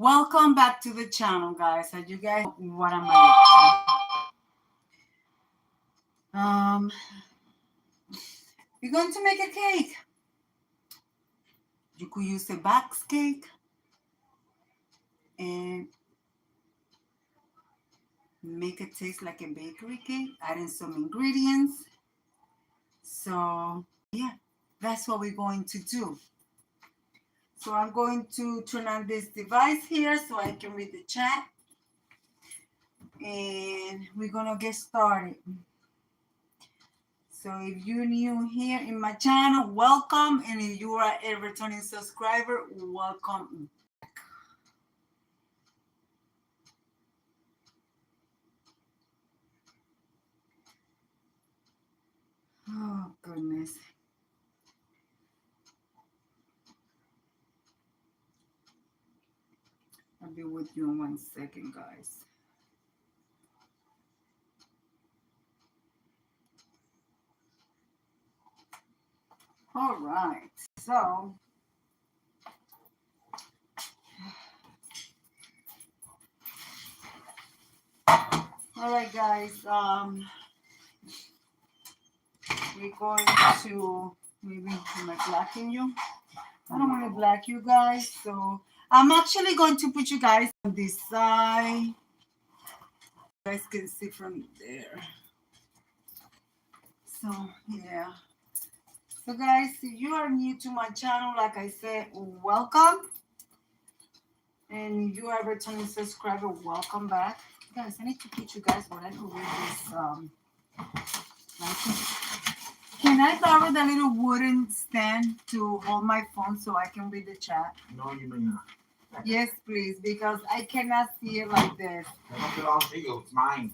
Welcome back to the channel, guys. As you guys know, what am I up to? We're going to make a cake. You could use a box cake and make it taste like a bakery cake, adding some ingredients. So yeah, that's what we're going to do. So I'm going to turn on this device here so I can read the chat. And we're gonna get started. So if you're new here in my channel, welcome. And if you are a returning subscriber, welcome. Oh, goodness. I'll be with you in 1 second, guys. All right. So, all right, guys. We're going to, maybe am I blacking you? I don't want to black you guys, so I'm actually going to put you guys on this side. You guys can see from there. So yeah. So guys, if you are new to my channel, like I said, welcome. And if you are a returning subscriber, welcome back. Guys, I need to teach you guys what I do with this. Can I borrow the little wooden stand to hold my phone so I can read the chat? No, you may not. Yes, please, because I cannot see it like this. I don't belong to you. It's mine.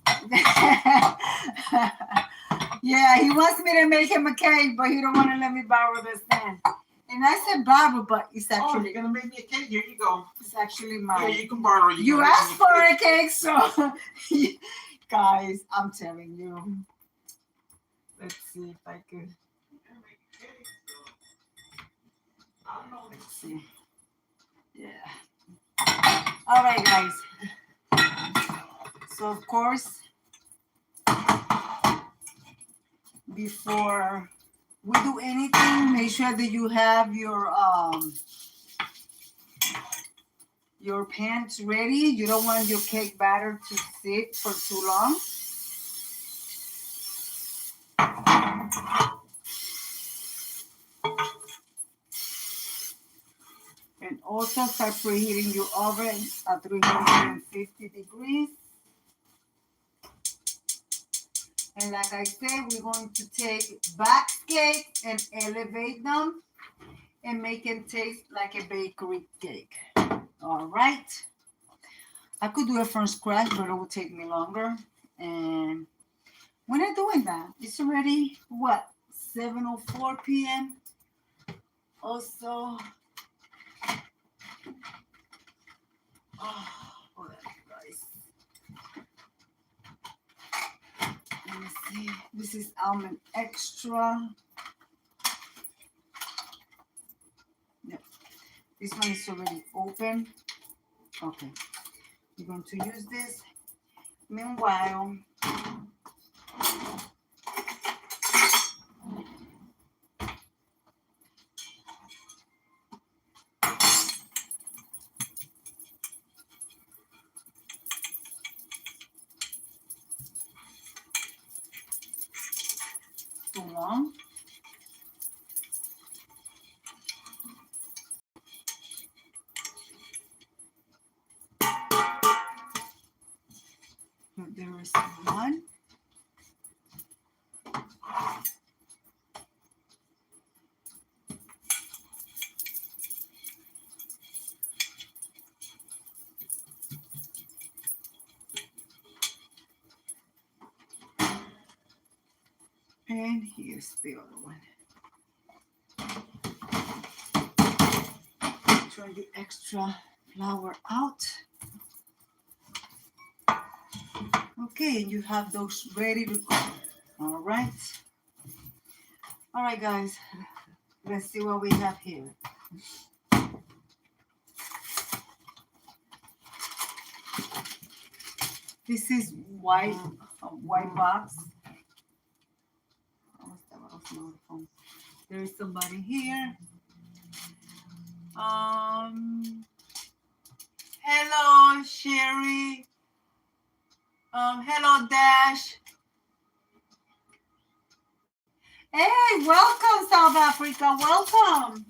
Yeah, he wants me to make him a cake, but he don't want to let me borrow the stand. And I said borrow, but it's actually... you're going to make me a cake? Here you go. It's actually mine. Yeah, you can borrow it. You asked for a cake, so... Guys, I'm telling you. Let's see if I could... Let's see. Yeah. All right, guys. So, of course, before we do anything, make sure that you have your pans ready. You don't want your cake batter to sit for too long. And also start preheating your oven at 350 degrees. And like I said, we're going to take box cake and elevate them and make it taste like a bakery cake. All right. I could do it from scratch, but it will take me longer. And when I'm doing that, it's already, what, 7:04 p.m. Also, hold on, guys. Let me see. This is almond extra. No, this one is already open. Okay, we're going to use this. Meanwhile, too long. There is one. And here's the other one. Try the extra flour out. Okay, you have those ready to go. All right. All right, guys. Let's see what we have here. This is white, white box. There is somebody here. Hello, Sherry. Hello, Dash. Hey, welcome, South Africa. Welcome.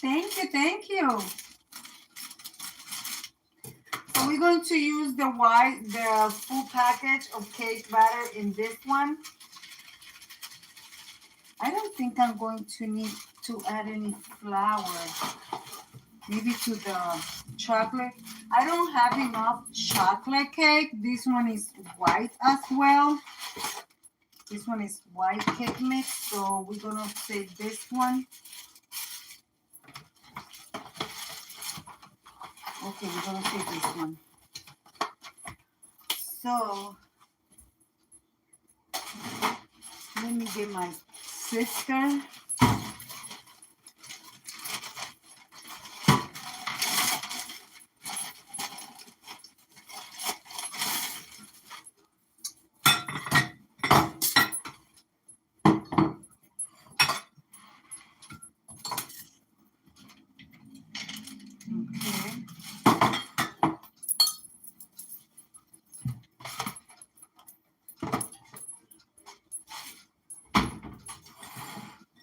Thank you, thank you. So we're going to use the full package of cake batter in this one. I don't think I'm going to need to add any flour. Maybe to the chocolate. I don't have enough chocolate cake. This one is white as well. This one is white cake mix, so we're gonna take this one. Okay, we're gonna take this one. So let me get my sister.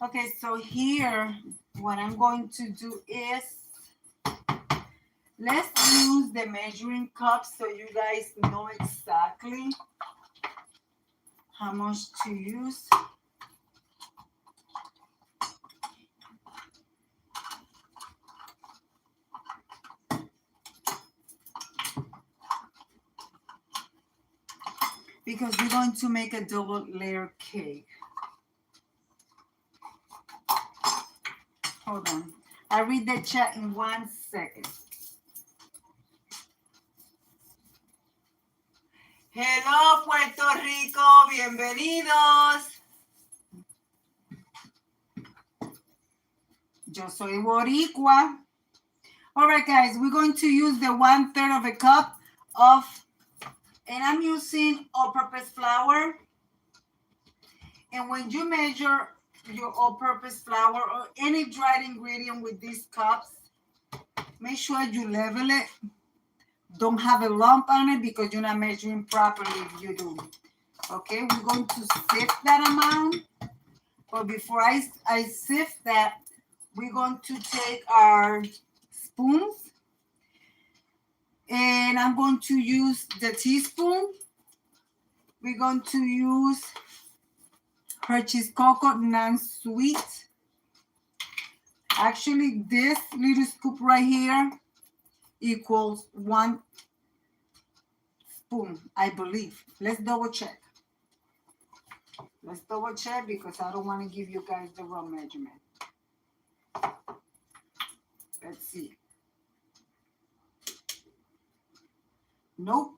Okay, so here, what I'm going to do is, let's use the measuring cup so you guys know exactly how much to use. Because we're going to make a double layer cake. Hold on. I'll read the chat in 1 second. Hello, Puerto Rico. Bienvenidos. Yo soy boricua. All right, guys. We're going to use the 1/3 of a cup of, and I'm using all-purpose flour. And when you measure your all-purpose flour or any dried ingredient with these cups, make sure you level it. Don't have a lump on it because you're not measuring properly if you do. Okay, we're going to sift that amount. But before I sift that, we're going to take our spoons. And I'm going to use the teaspoon. We're going to use Hershey's Cocoa non-sweet. Actually, this little scoop right here equals 1 spoon, I believe. Let's double check. Let's double check because I don't want to give you guys the wrong measurement. Let's see. Nope.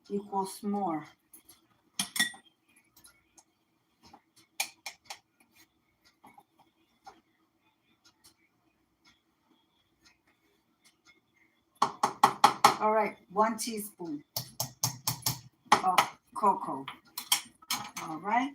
Equals more. All right, 1 teaspoon of cocoa. All right.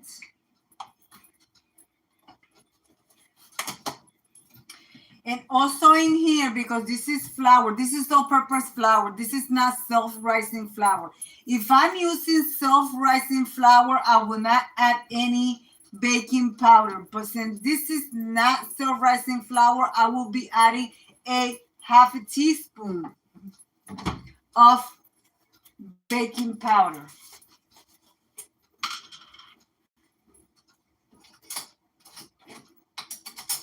And also in here, because this is flour, this is all-purpose flour. This is not self-rising flour. If I'm using self-rising flour, I will not add any baking powder. But since this is not self-rising flour, I will be adding a 1/2 teaspoon of baking powder.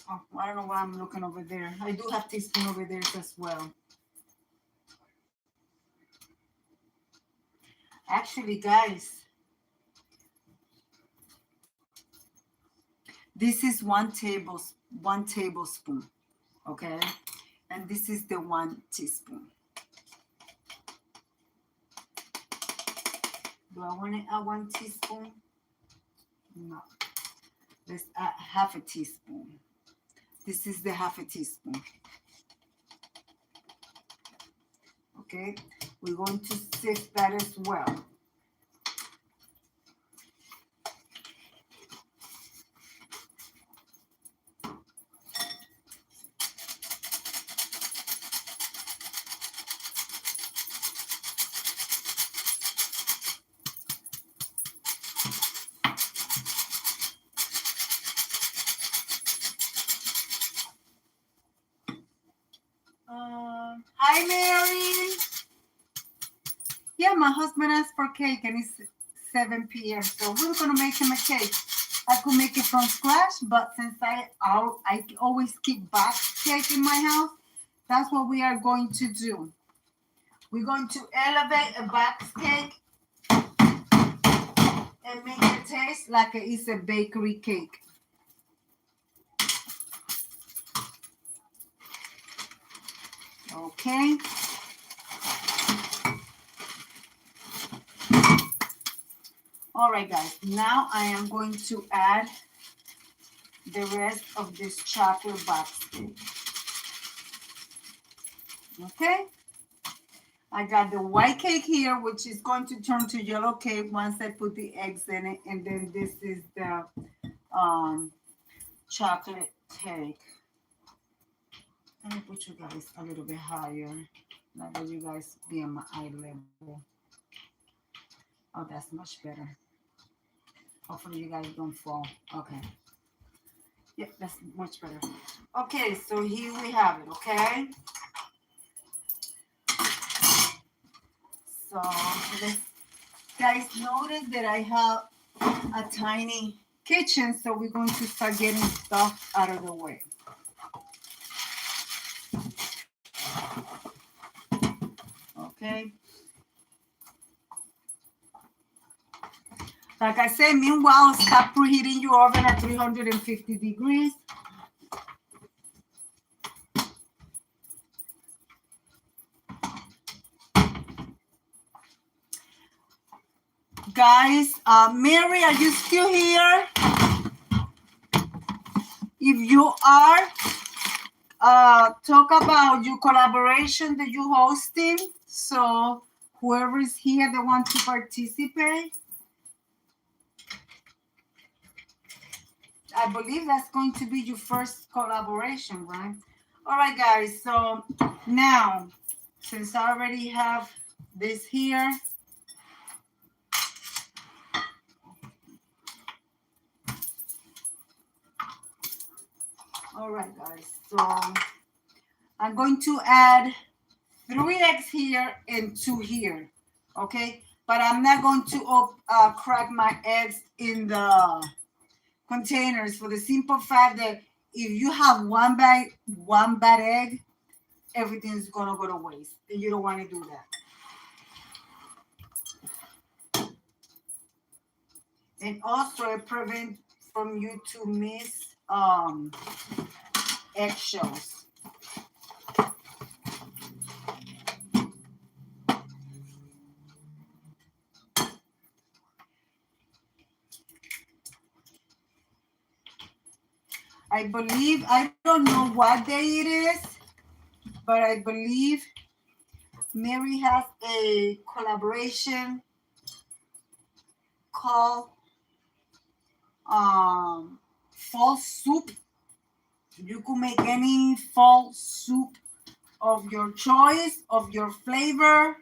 Oh, I don't know why I'm looking over there. I do have teaspoon over there as well. Actually, guys, this is 1 tablespoon, okay? And this is the 1 teaspoon. Do I want to add 1 teaspoon? No. Let's add 1/2 teaspoon. This is the 1/2 teaspoon. Okay, we're going to sift that as well. Hi, Mary. Yeah, my husband asked for cake and it's 7 p.m. So we're gonna make him a cake. I could make it from scratch, but since I always keep box cake in my house, that's what we are going to do. We're going to elevate a box cake and make it taste like it's a bakery cake. Okay. All right, guys. Now I am going to add the rest of this chocolate box cake. Okay. I got the white cake here, which is going to turn to yellow cake once I put the eggs in it. And then this is the chocolate cake. Let me put you guys a little bit higher. Not that you guys be on my eye level. Oh, that's much better. Hopefully you guys don't fall. Okay. Yeah, that's much better. Okay, so here we have it, okay? So guys, notice that I have a tiny kitchen, so we're going to start getting stuff out of the way. Okay. Like I said, meanwhile, stop preheating your oven at 350 degrees. Guys, Mary, are you still here? If you are, talk about your collaboration that you're hosting. So whoever is here that wants to participate, I believe that's going to be your first collaboration, right? All right, guys. So now, since I already have this here, all right, guys. So I'm going to add 3 eggs here and 2 here, okay? But I'm not going to crack my eggs in the containers for the simple fact that if you have one bad egg, everything's gonna go to waste, and you don't want to do that. And also, it prevents from you to miss eggshells. I believe, I don't know what day it is, but I believe Mary has a collaboration called fall soup. You could make any fall soup of your choice, of your flavor.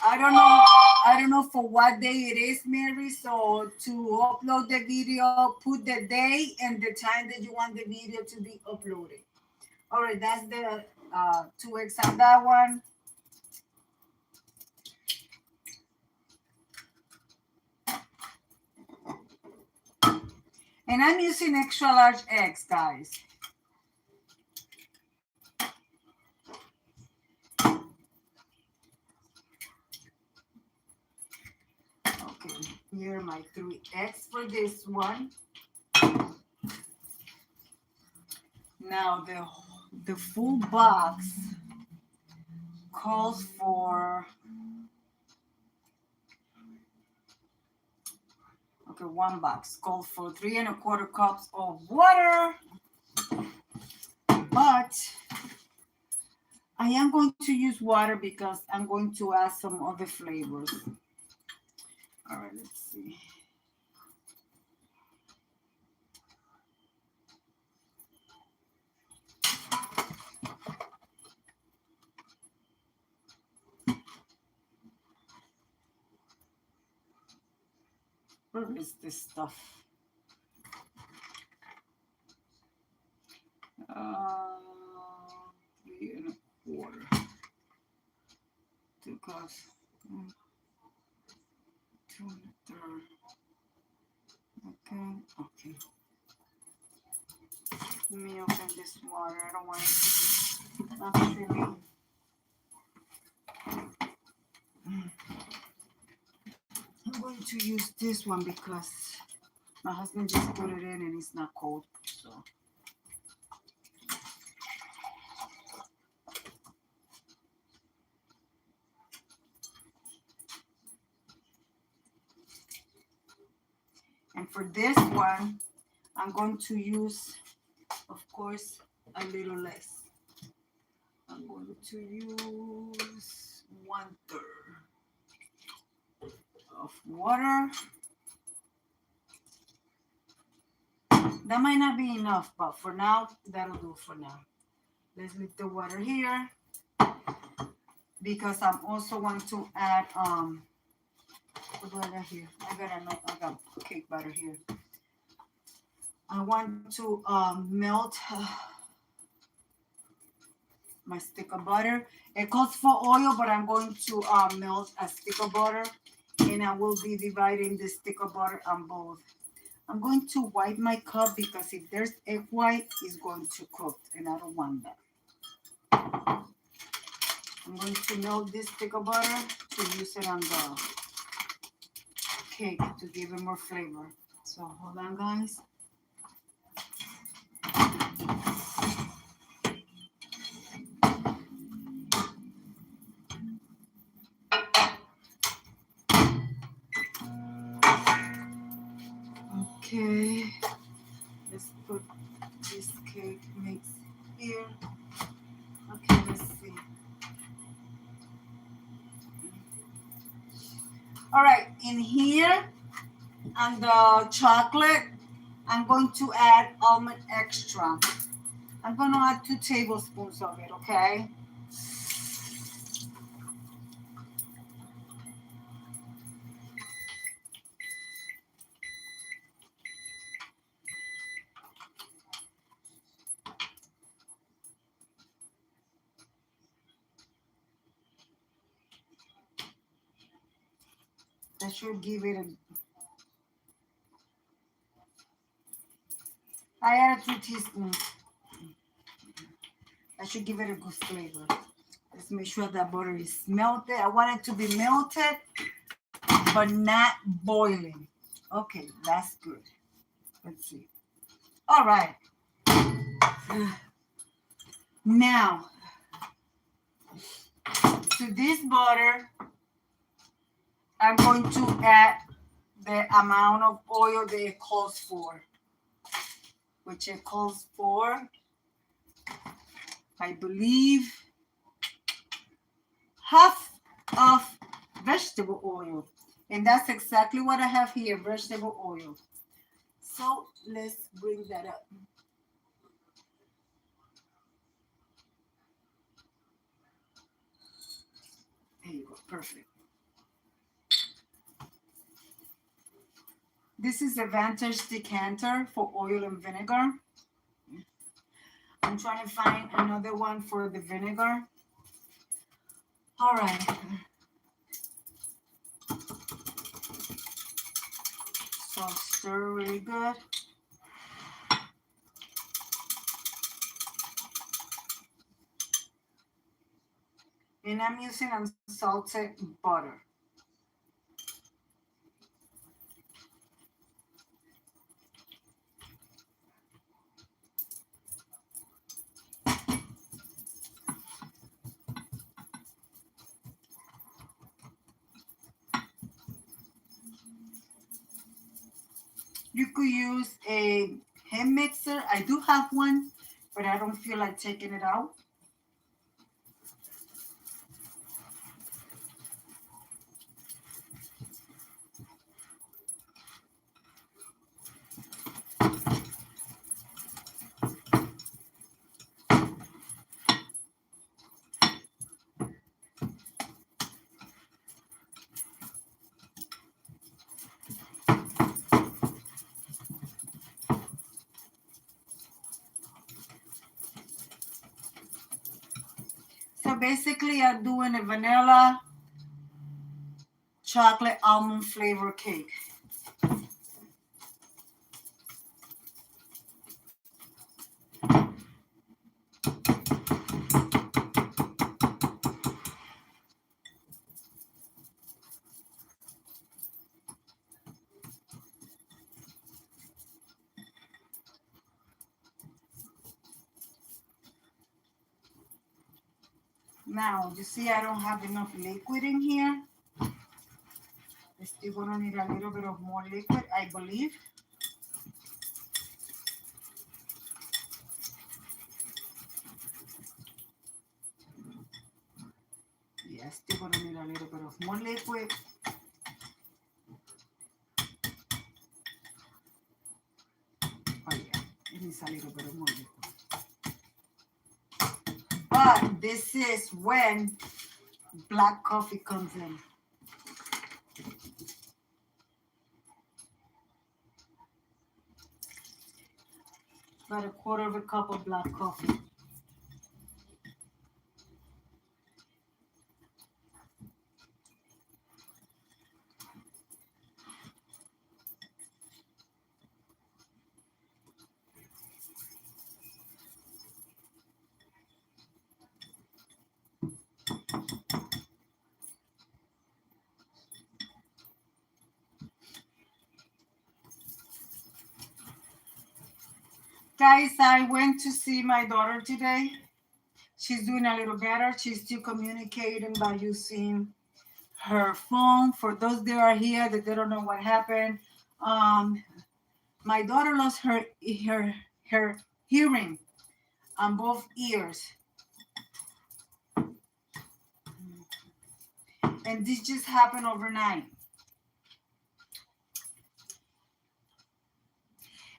I don't know for what day it is, Mary. So to upload the video, put the day and the time that you want the video to be uploaded. All right, that's the 2 eggs on that one. And I'm using extra large eggs, guys. Okay, here are my 3 eggs for this one. Now the full box calls for, okay, 1 box calls for 3 1/4 cups of water, but I am going to use water because I'm going to add some other flavors. All right, let's see. Where is this stuff? 3 1/4. 2 cups. 2 1/3. Okay, okay. Let me open this water. I don't want it to be actually. I'm going to use this one because my husband just put it in and it's not cold. So. And for this one, I'm going to use, of course, a little less. I'm going to use 1/3 of water. That might not be enough, but for now, that'll do for now. Let's leave the water here because I'm also going to add what do I got here? I got cake butter here. I want to melt my stick of butter. It calls for oil, but I'm going to melt a stick of butter, and I will be dividing the stick of butter on both. I'm going to wipe my cup because if there's egg white, it's going to cook, and I don't want that. I'm going to melt this stick of butter to use it on the cake to give it more flavor. So hold on, guys. Okay, let's put this cake mix here. Okay, let's see. All right, in here on the chocolate, I'm going to add almond extra. I'm going to add 2 tablespoons of it, okay? That should give it a... I added 2 teaspoons. That should give it a good flavor. Let's make sure that butter is melted. I want it to be melted, but not boiling. Okay, that's good. Let's see. All right. Now, to this butter, I'm going to add the amount of oil that it calls for, which it calls for, I believe, half of vegetable oil. And that's exactly what I have here, vegetable oil. So let's bring that up. There you go, perfect. This is a Vantege decanter for oil and vinegar. I'm trying to find another one for the vinegar. All right. So stir really good. And I'm using unsalted butter. You could use a hand mixer. I do have one, but I don't feel like taking it out. basically I'm doing a vanilla chocolate almond flavor cake. Now, you see I don't have enough liquid in here. I'm still gonna need a little bit of more liquid, I believe. Yeah, still gonna need a little bit of more liquid. Oh yeah, it needs a little bit of more liquid. But this is when black coffee comes in. About a quarter of a cup of black coffee. Guys, I went to see my daughter today. She's doing a little better. She's still communicating by using her phone. For those that are here that they don't know what happened, my daughter lost her hearing on both ears, and this just happened overnight.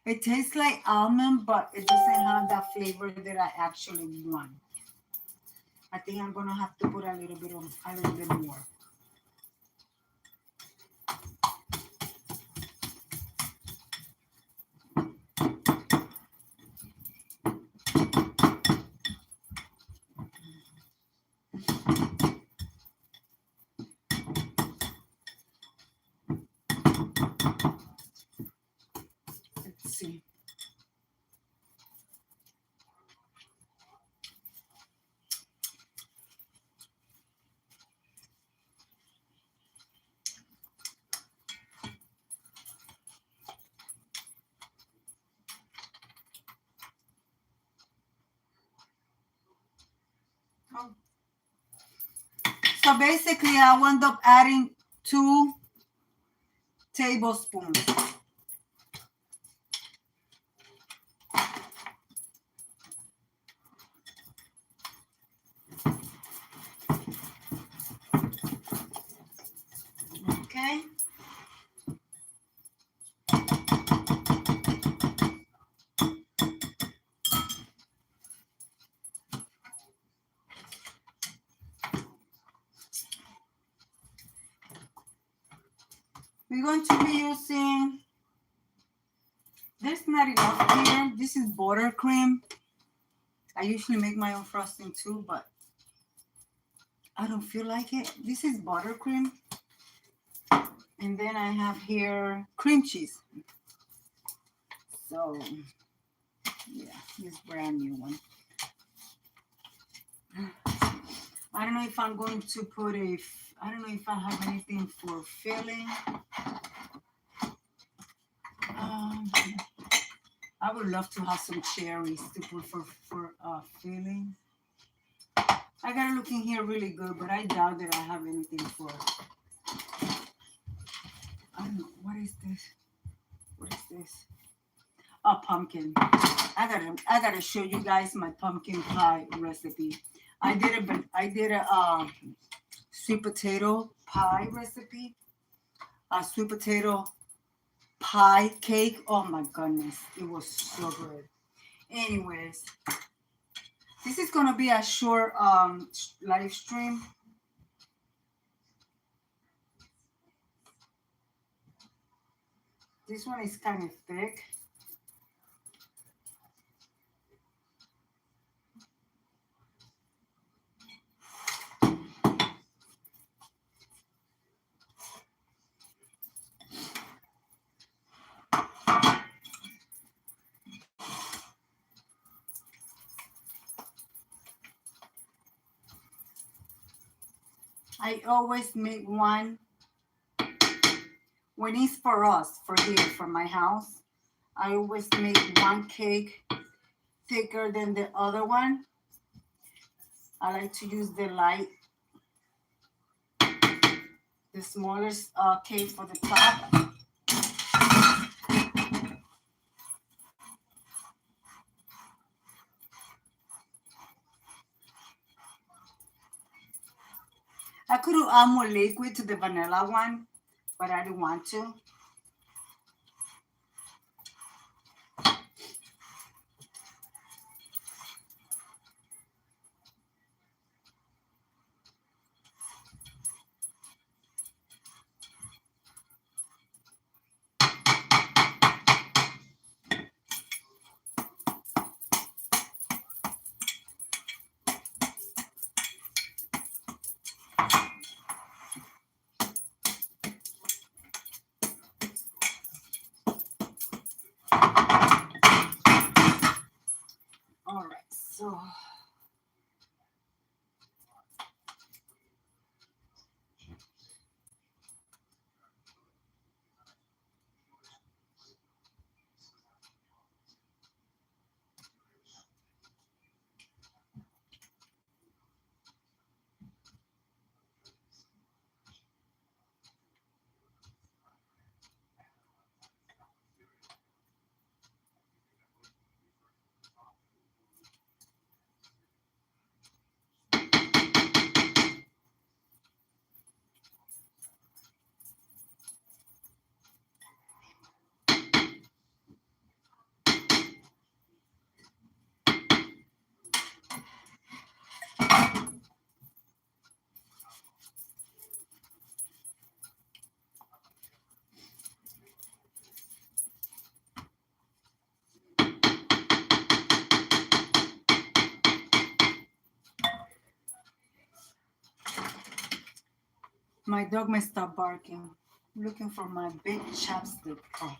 It tastes like almond, but it doesn't have that flavor that I actually want. I think I'm gonna have to put a little bit more. Let's see. Oh. So basically, I wound up adding 2 tablespoons. Okay. We're going to be using, there's not enough here. This is buttercream. I usually make my own frosting too, but I don't feel like it. This is buttercream. And then I have here cream cheese. So, yeah, this brand new one. I don't know if I'm going to put I don't know if I have anything for filling. I would love to have some cherries to put for filling. I gotta look in here really good, but I doubt that I have anything for. I don't know. What is this? What is this? Oh, pumpkin. I gotta show you guys my pumpkin pie recipe. I did a sweet potato pie recipe. A sweet potato pie cake. Oh my goodness, it was so good. Anyways, this is gonna be a short live stream. This one is kind of thick. I always make one when it's for us, for here, for my house. I always make one cake thicker than the other one. I like to use the light, the smallest cake for the top. I could add more liquid to the vanilla one, but I didn't want to. All right, so my dog may stop barking. I'm looking for my big chapstick. Oh.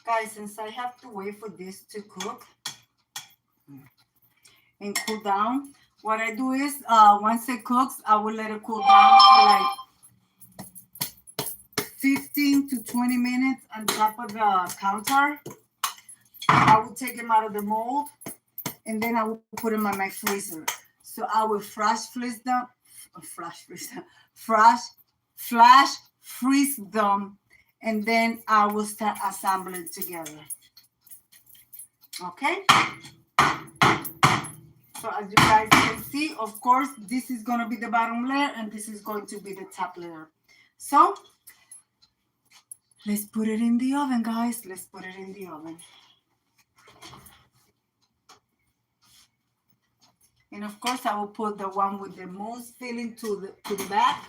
Guys, since I have to wait for this to cook and cool down, what I do is once it cooks, I will let it cool down for like 15 to 20 minutes on top of the counter. I will take them out of the mold and then I will put them on my freezer. So I will flash freeze them, flash freeze them, and then I will start assembling together. Okay? So as you guys can see, of course, this is going to be the bottom layer and this is going to be the top layer. So let's put it in the oven, guys. Let's put it in the oven. And of course, I will put the one with the most filling to the back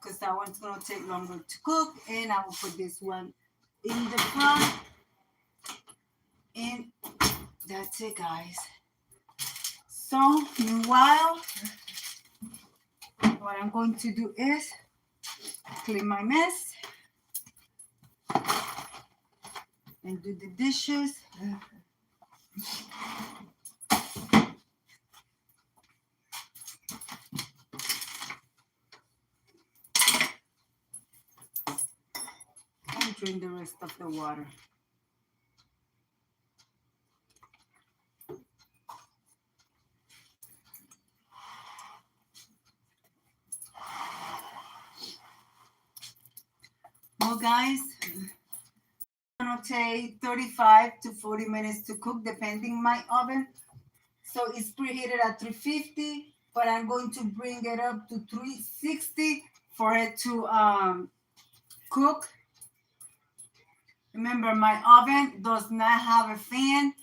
because that one's going to take longer to cook. And I will put this one in the front. And that's it, guys. So meanwhile, what I'm going to do is clean my mess and do the dishes. And drain the rest of the water. Well, guys, it's gonna take 35 to 40 minutes to cook, depending my oven. So it's preheated at 350, but I'm going to bring it up to 360 for it to cook. Remember, my oven does not have a fan.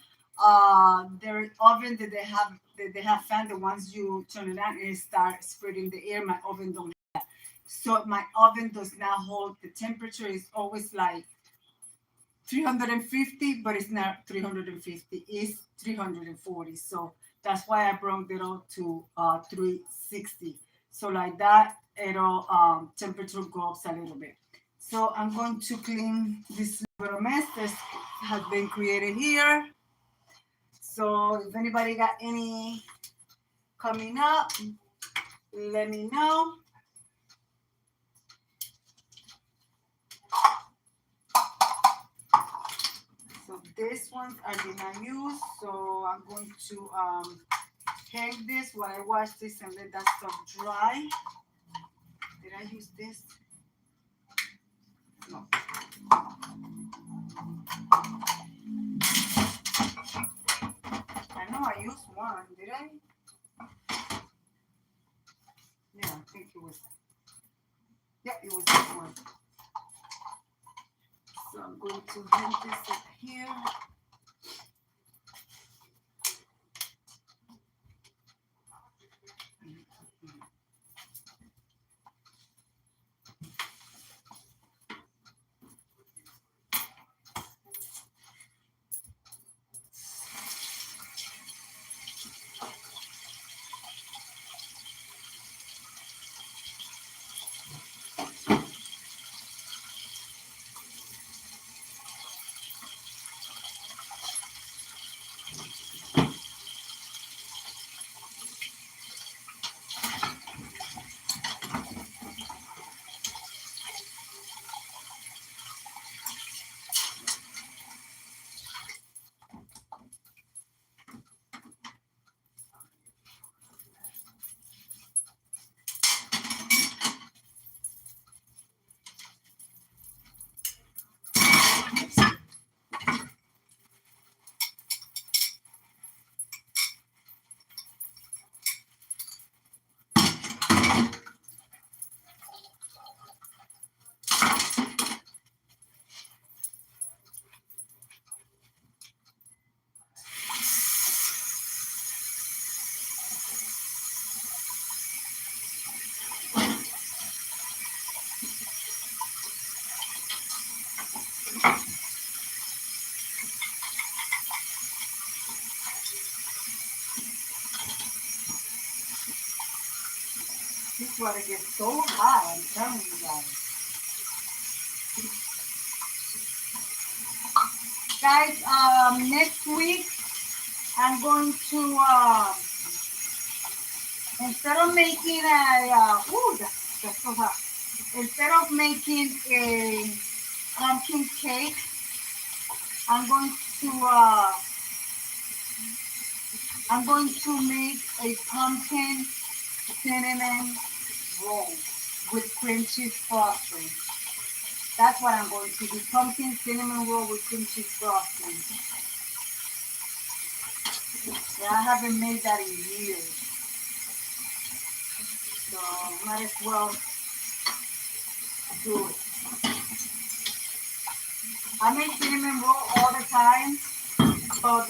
their oven that they have fan that once you turn it on, it starts spreading the air. My oven don't. So my oven does not hold the temperature. It's always like 350, but it's not 350. It's 340. So that's why I brought it up to 360. So like that, it'll temperature go up a little bit. So I'm going to clean this little mess that has been created here. So if anybody got any coming up, let me know. So these ones I did not use, so I'm going to hang this while I wash this and let that stuff dry. Did I use this? No. I know I used one. Did I? Yeah, I think it was. Yeah, it was this one. So I'm going to hang this up here. This water gets so hot, I'm telling you guys. Guys, next week I'm going to instead of making a that's so hot. Instead of making a pumpkin cake, I'm going to uh, I'm going to make a pumpkin cinnamon roll with cream cheese frosting. That's what I'm going to do. Pumpkin cinnamon roll with cream cheese frosting. Yeah, I haven't made that in years. So might as well do it. I make cinnamon roll all the time, but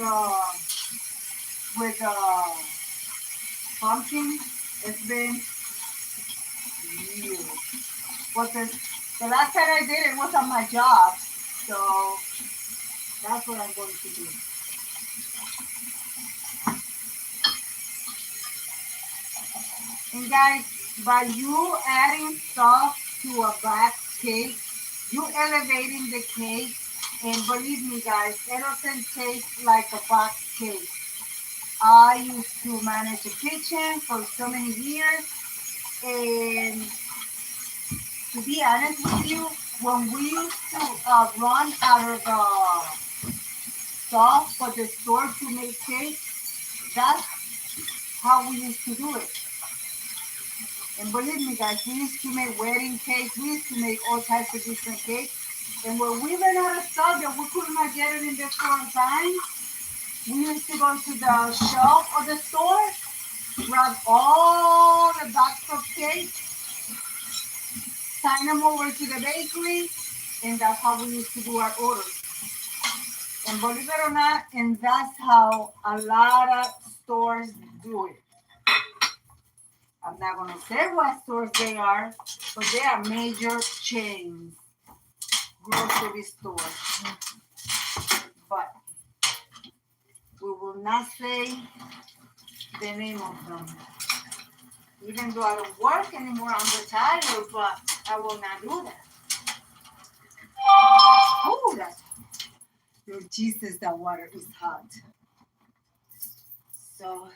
with pumpkin, it's been years. But the last time I did it was on my job, so that's what I'm going to do. And guys, by you adding stuff to a back cake, you elevating the cake, and believe me guys, it doesn't taste like a box cake. I used to manage a kitchen for so many years, and to be honest with you, when we used to run out of stuff for the store to make cake, that's how we used to do it. And believe me, guys, we used to make wedding cakes. We used to make all types of different cakes. And when we ran out of stuff that we could not get it in the store on time, we used to go to the shelf of the store, grab all the box of cakes, sign them over to the bakery, and that's how we used to do our orders. And believe it or not, and that's how a lot of stores do it. I'm not going to say what stores they are, but they are major chains, grocery stores. But we will not say the name of them. Even though I don't work anymore, I'm retired, but I will not do that. Oh, that's Lord Jesus, that water is hot. So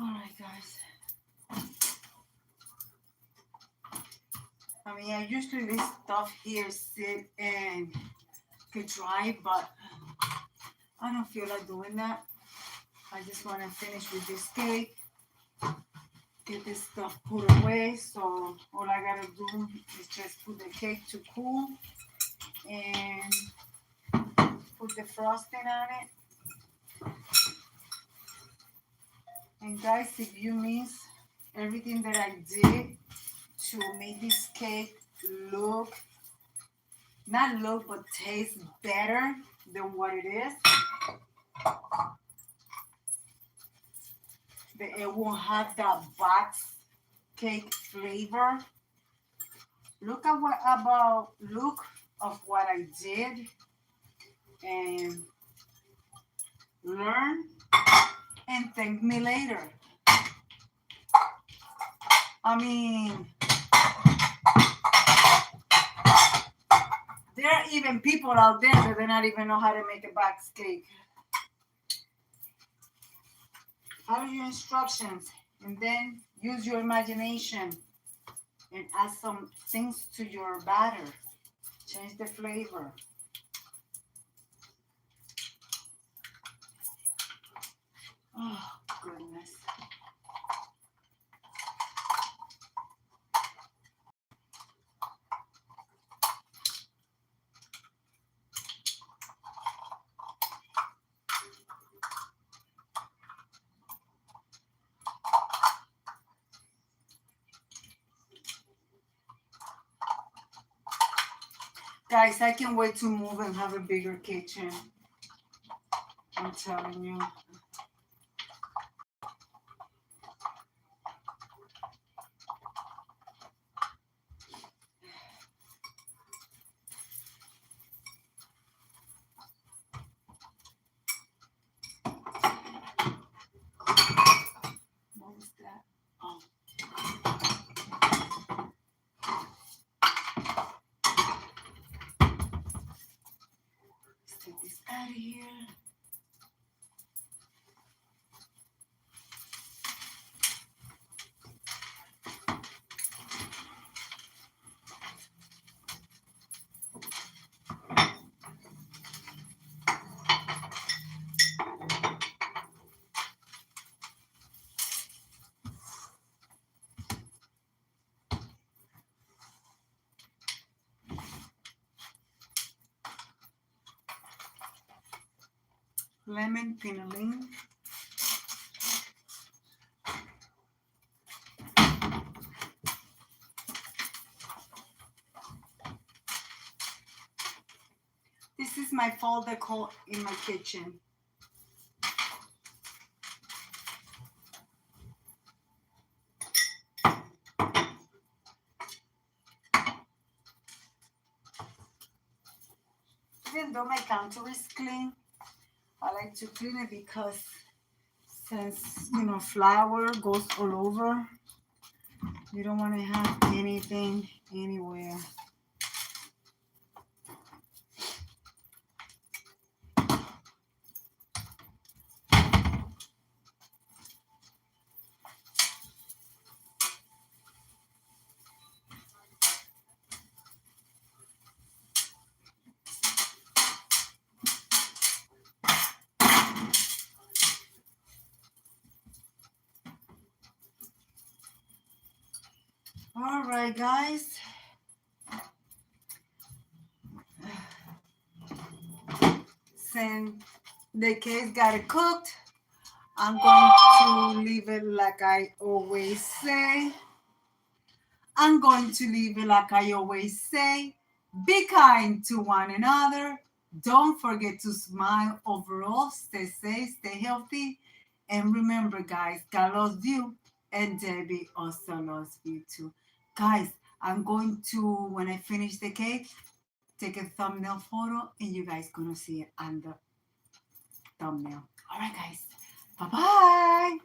all right, guys. I mean, I usually leave stuff here sit and get dry, but I don't feel like doing that. I just want to finish with this cake, get this stuff put away. So all I gotta do is just put the cake to cool and put the frosting on it. And guys, if you miss everything that I did to make this cake look, not look, but taste better than what it is, it won't have that box cake flavor. Look of what I did and learn and thank me later. I mean, there are even people out there that do not even know how to make a box cake. Follow your instructions and then use your imagination and add some things to your batter. Change the flavor. Oh, goodness. Guys, I can't wait to move and have a bigger kitchen. I'm telling you. What was that? Oh. Let's take this out of here. Lemon pinoline. This is my fall decor in my kitchen. even though my counter is clean, I like to clean it because since, flour goes all over, you don't want to have anything anywhere. All right, guys. Since the cake got it cooked, I'm going to leave it like I always say. I'm going to leave it like I always say. Be kind to one another. Don't forget to smile overall. Stay safe, stay healthy. And remember, guys, God loves you. And Debbie also loves you too. Guys, I'm going to, when I finish the cake, take a thumbnail photo and you guys gonna see it on the thumbnail. All right, guys. Bye-bye.